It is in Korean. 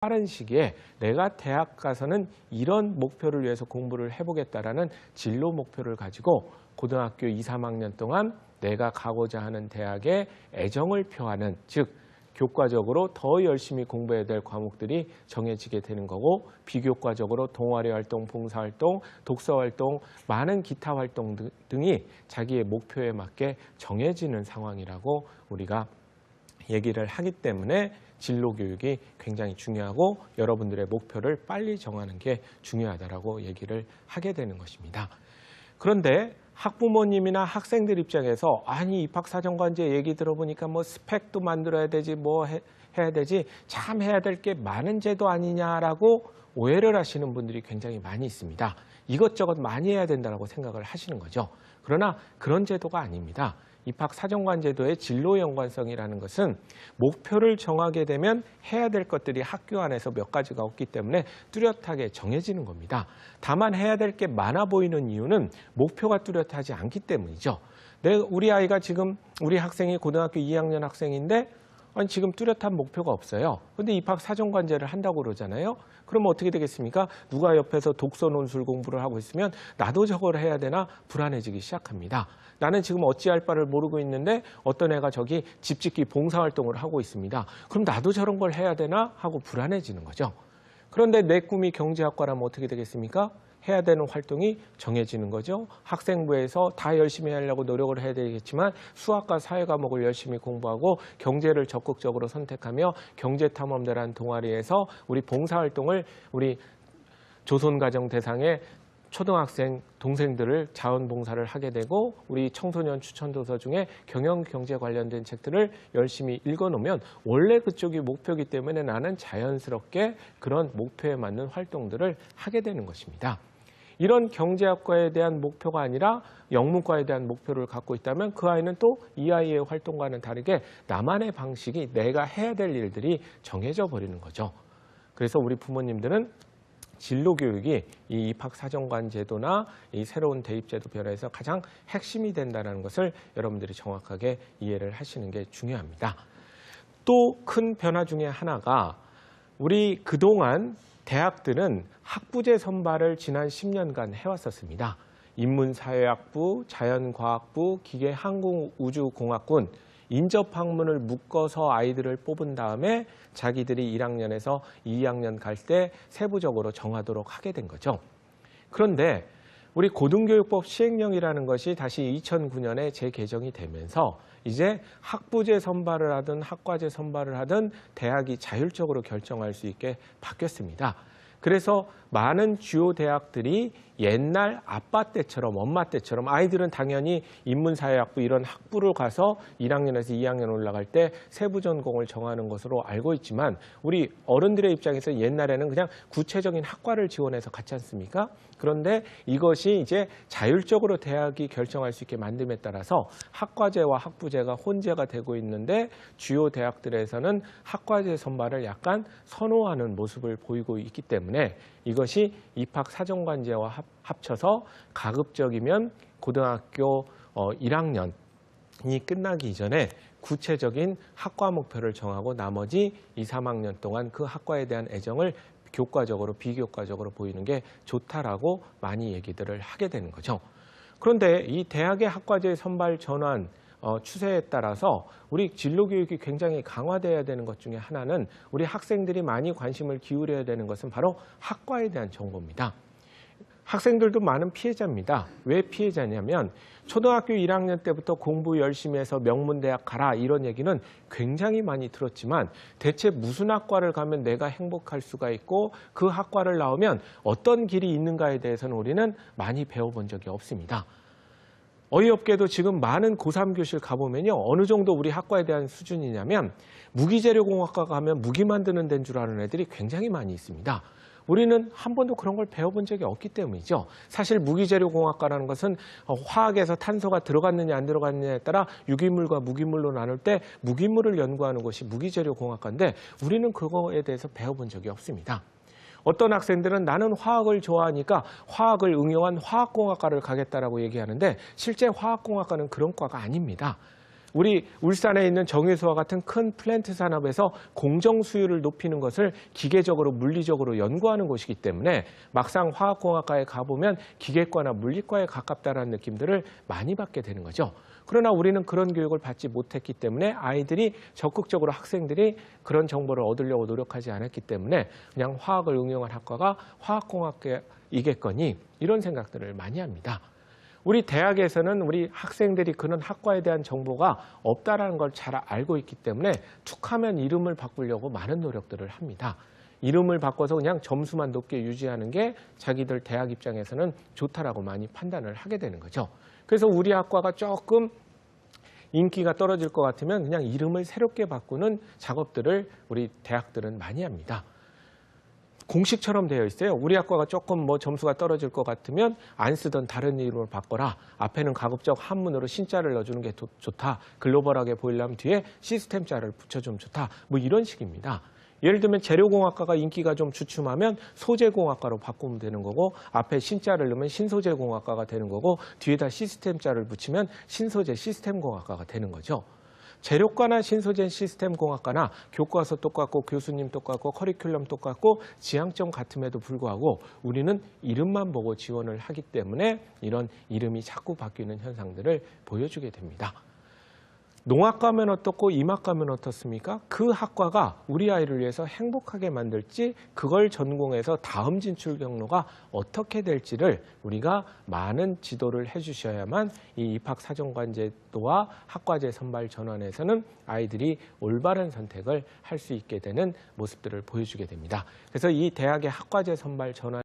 빠른 시기에 내가 대학 가서는 이런 목표를 위해서 공부를 해보겠다라는 진로 목표를 가지고 고등학교 2, 3학년 동안 내가 가고자 하는 대학에 애정을 표하는, 즉 교과적으로 더 열심히 공부해야 될 과목들이 정해지게 되는 거고, 비교과적으로 동아리 활동, 봉사활동, 독서활동, 많은 기타 활동 등이 자기의 목표에 맞게 정해지는 상황이라고 우리가 얘기를 하기 때문에 진로 교육이 굉장히 중요하고 여러분들의 목표를 빨리 정하는 게 중요하다라고 얘기를 하게 되는 것입니다. 그런데 학부모님이나 학생들 입장에서 아니 입학사정관제 얘기 들어보니까 뭐 스펙도 만들어야 되지 뭐 해야 되지 참 해야 될 게 많은 제도 아니냐라고 오해를 하시는 분들이 굉장히 많이 있습니다. 이것저것 많이 해야 된다고 생각을 하시는 거죠. 그러나 그런 제도가 아닙니다. 입학사정관 제도의 진로 연관성이라는 것은 목표를 정하게 되면 해야 될 것들이 학교 안에서 몇 가지가 없기 때문에 뚜렷하게 정해지는 겁니다. 다만 해야 될 게 많아 보이는 이유는 목표가 뚜렷하지 않기 때문이죠. 우리 아이가 지금 우리 학생이 고등학교 2학년 학생인데 아니 지금 뚜렷한 목표가 없어요. 근데 입학사정관제를 한다고 그러잖아요. 그러면 어떻게 되겠습니까? 누가 옆에서 독서 논술 공부를 하고 있으면 나도 저걸 해야 되나 불안해지기 시작합니다. 나는 지금 어찌할 바를 모르고 있는데 어떤 애가 저기 집짓기 봉사활동을 하고 있습니다. 그럼 나도 저런 걸 해야 되나 하고 불안해지는 거죠. 그런데 내 꿈이 경제학과라면 어떻게 되겠습니까? 해야 되는 활동이 정해지는 거죠. 학생부에서 다 열심히 하려고 노력을 해야 되겠지만 수학과 사회 과목을 열심히 공부하고 경제를 적극적으로 선택하며 경제탐험대라는 동아리에서 우리 봉사활동을 우리 조선가정 대상의 초등학생 동생들을 자원봉사를 하게 되고 우리 청소년 추천도서 중에 경영경제 관련된 책들을 열심히 읽어놓으면 원래 그쪽이 목표이기 때문에 나는 자연스럽게 그런 목표에 맞는 활동들을 하게 되는 것입니다. 이런 경제학과에 대한 목표가 아니라 영문과에 대한 목표를 갖고 있다면 그 아이는 또 이 아이의 활동과는 다르게 나만의 방식이 내가 해야 될 일들이 정해져 버리는 거죠. 그래서 우리 부모님들은 진로교육이 이 입학사정관 제도나 이 새로운 대입제도 변화에서 가장 핵심이 된다는 것을 여러분들이 정확하게 이해를 하시는 게 중요합니다. 또 큰 변화 중에 하나가 우리 그동안 대학들은 학부제 선발을 지난 10년간 해왔었습니다. 인문사회학부, 자연과학부, 기계항공우주공학군, 인접학문을 묶어서 아이들을 뽑은 다음에 자기들이 1학년에서 2학년 갈 때 세부적으로 정하도록 하게 된 거죠. 그런데 우리 고등교육법 시행령이라는 것이 다시 2009년에 재개정이 되면서 이제 학부제 선발을 하든 학과제 선발을 하든 대학이 자율적으로 결정할 수 있게 바뀌었습니다. 그래서 많은 주요 대학들이 옛날 아빠 때처럼 엄마 때처럼 아이들은 당연히 인문사회학부 이런 학부를 가서 1학년에서 2학년 올라갈 때 세부 전공을 정하는 것으로 알고 있지만 우리 어른들의 입장에서 옛날에는 그냥 구체적인 학과를 지원해서 갔지 않습니까? 그런데 이것이 이제 자율적으로 대학이 결정할 수 있게 만듦에 따라서 학과제와 학부제가 혼재가 되고 있는데 주요 대학들에서는 학과제 선발을 약간 선호하는 모습을 보이고 있기 때문에 이것이 입학사정관제와 합쳐서 가급적이면 고등학교 1학년이 끝나기 이전에 구체적인 학과 목표를 정하고 나머지 2, 3학년 동안 그 학과에 대한 애정을 교과적으로 비교과적으로 보이는 게 좋다라고 많이 얘기들을 하게 되는 거죠. 그런데 이 대학의 학과제 선발 전환 추세에 따라서 우리 진로교육이 굉장히 강화되어야 되는 것 중에 하나는 우리 학생들이 많이 관심을 기울여야 되는 것은 바로 학과에 대한 정보입니다. 학생들도 많은 피해자입니다. 왜 피해자냐면 초등학교 1학년 때부터 공부 열심히 해서 명문대학 가라 이런 얘기는 굉장히 많이 들었지만 대체 무슨 학과를 가면 내가 행복할 수가 있고 그 학과를 나오면 어떤 길이 있는가에 대해서는 우리는 많이 배워본 적이 없습니다. 어이없게도 지금 많은 고3 교실 가보면요. 어느 정도 우리 학과에 대한 수준이냐면 무기재료공학과 가면 무기 만드는 데인 줄 아는 애들이 굉장히 많이 있습니다. 우리는 한 번도 그런 걸 배워본 적이 없기 때문이죠. 사실 무기재료공학과라는 것은 화학에서 탄소가 들어갔느냐 안 들어갔느냐에 따라 유기물과 무기물로 나눌 때 무기물을 연구하는 것이 무기재료공학과인데 우리는 그거에 대해서 배워본 적이 없습니다. 어떤 학생들은 나는 화학을 좋아하니까 화학을 응용한 화학공학과를 가겠다라고 얘기하는데 실제 화학공학과는 그런 과가 아닙니다. 우리 울산에 있는 정유소와 같은 큰 플랜트 산업에서 공정 수율을 높이는 것을 기계적으로 물리적으로 연구하는 곳이기 때문에 막상 화학공학과에 가보면 기계과나 물리과에 가깝다는 느낌들을 많이 받게 되는 거죠. 그러나 우리는 그런 교육을 받지 못했기 때문에 아이들이 적극적으로 학생들이 그런 정보를 얻으려고 노력하지 않았기 때문에 그냥 화학을 응용한 학과가 화학공학이겠거니 이런 생각들을 많이 합니다. 우리 대학에서는 우리 학생들이 그런 학과에 대한 정보가 없다라는 걸 잘 알고 있기 때문에 툭하면 이름을 바꾸려고 많은 노력들을 합니다. 이름을 바꿔서 그냥 점수만 높게 유지하는 게 자기들 대학 입장에서는 좋다라고 많이 판단을 하게 되는 거죠. 그래서 우리 학과가 조금 인기가 떨어질 것 같으면 그냥 이름을 새롭게 바꾸는 작업들을 우리 대학들은 많이 합니다. 공식처럼 되어 있어요. 우리 학과가 조금 점수가 떨어질 것 같으면 안 쓰던 다른 이름으로 바꿔라. 앞에는 가급적 한문으로 신자를 넣어주는 게 좋다. 글로벌하게 보이려면 뒤에 시스템자를 붙여주면 좋다. 이런 식입니다. 예를 들면 재료공학과가 인기가 좀 주춤하면 소재공학과로 바꾸면 되는 거고 앞에 신자를 넣으면 신소재공학과가 되는 거고 뒤에다 시스템자를 붙이면 신소재 시스템공학과가 되는 거죠. 재료과나 신소재 시스템공학과나 교과서 똑같고 교수님 똑같고 커리큘럼 똑같고 지향점 같음에도 불구하고 우리는 이름만 보고 지원을 하기 때문에 이런 이름이 자꾸 바뀌는 현상들을 보여주게 됩니다. 농학과면 어떻고 임학과면 어떻습니까? 그 학과가 우리 아이를 위해서 행복하게 만들지 그걸 전공해서 다음 진출 경로가 어떻게 될지를 우리가 많은 지도를 해주셔야만 이 입학사정관 제도와 학과제 선발 전환에서는 아이들이 올바른 선택을 할 수 있게 되는 모습들을 보여주게 됩니다. 그래서 이 대학의 학과제 선발 전환